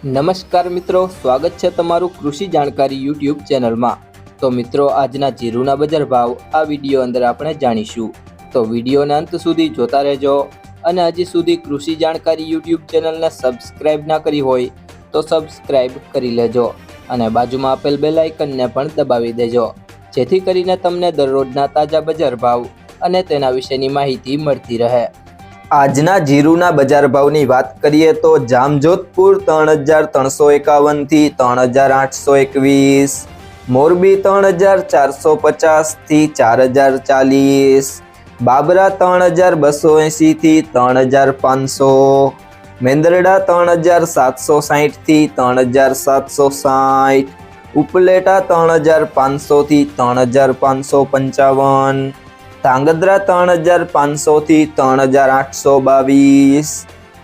નમસ્કાર મિત્રો, સ્વાગત છે તમારું કૃષિ જાણકારી યુટ્યુબ ચેનલમાં। તો મિત્રો, આજના જીરુના બજાર ભાવ આ વિડીયો અંદર આપણે જાણીશું, તો વિડીયોને અંત સુધી જોતા રહેજો। અને હજી સુધી કૃષિ જાણકારી યુટ્યુબ ચેનલને સબસ્ક્રાઇબ ના કરી હોય તો સબસ્ક્રાઇબ કરી લેજો અને બાજુમાં આપેલ બેલ આઇકનને પણ દબાવી દેજો, જેથી કરીને તમને દરરોજના તાજા બજાર ભાવ અને તેના વિશેની માહિતી મળતી રહે। આજના જીરુના બજાર ભાવની વાત કરીએ તો જામજોધપુર 3351 થી 3821, મોરબી 3450 થી 4040, બાબરા 3280 થી 3500, મેંદરડા 3760 થી 3760, ઉપલેટા 3500 થી 3555, ધાંગધ્રા 3500 થી 3822,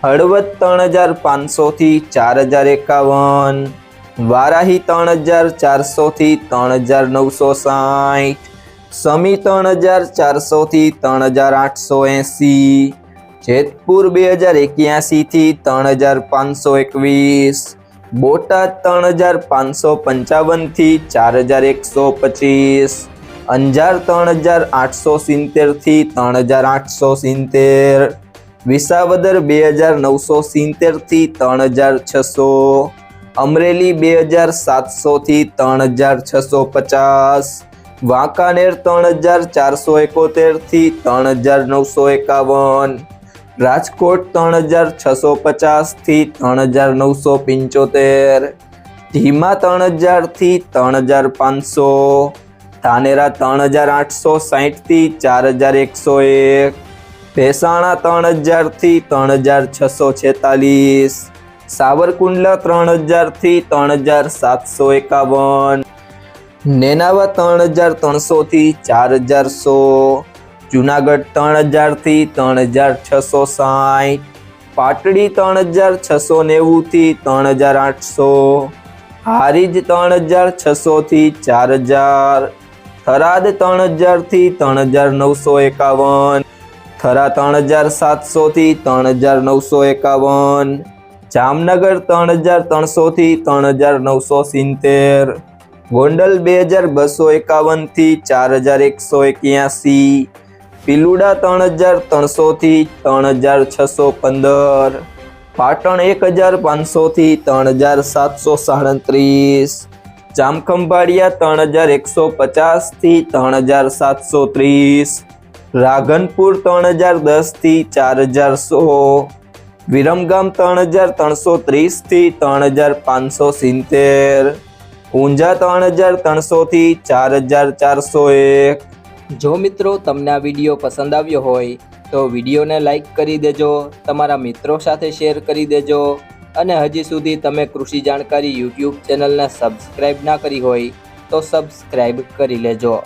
હળવદ 3500 થી 4051, વારાહી 3400 થી 3960, સમી 3400 થી 3880, જેતપુર 2081 થી 3521, બોટાદ 3555 થી 4125, અંજાર 3870 થી 3870, વિસાવદર 2970 થી 3600, અમરેલી 2700 થી 3650, વાંકાનેર 3471 થી 3951, રાજકોટ 3650 થી 3975, ધીમા 3000 થી 3500, ધાનેરા 3860 થી 4101, ભેસાણા 3000 થી 3646, સાવરકુંડલા 3000 થી 3751, નેનાવા 3300 થી 4100, જુનાગઢ 3000 થી 3660, પાટડી 3690 થી 3800, હારીજ 3600 થી 4000, થરાદ 3000 થી 3951, થરા 3700 થી 3951, જામનગર 3300 થી 3970, ગોંડલ 2251 થી 4181, પીલુડા 3300 થી 3615, પાટણ 1500 થી 3737, જામખંભાળિયા 3150 થી 3730, રાધનપુર 3010 થી 4100, વિરમગામ 3330 થી 3570, ઊંઝા 3300 થી 4401। જો મિત્રો તમને આ વિડીયો પસંદ આવ્યો હોય તો વિડીયોને લાઈક કરી દેજો, તમારા મિત્રો સાથે શેર કરી દેજો અને હજી સુધી તમે કૃષિ જાણકારી યુટ્યુબ ચેનલને સબસ્ક્રાઇબ ના કરી હોય તો સબસ્ક્રાઇબ કરી લેજો।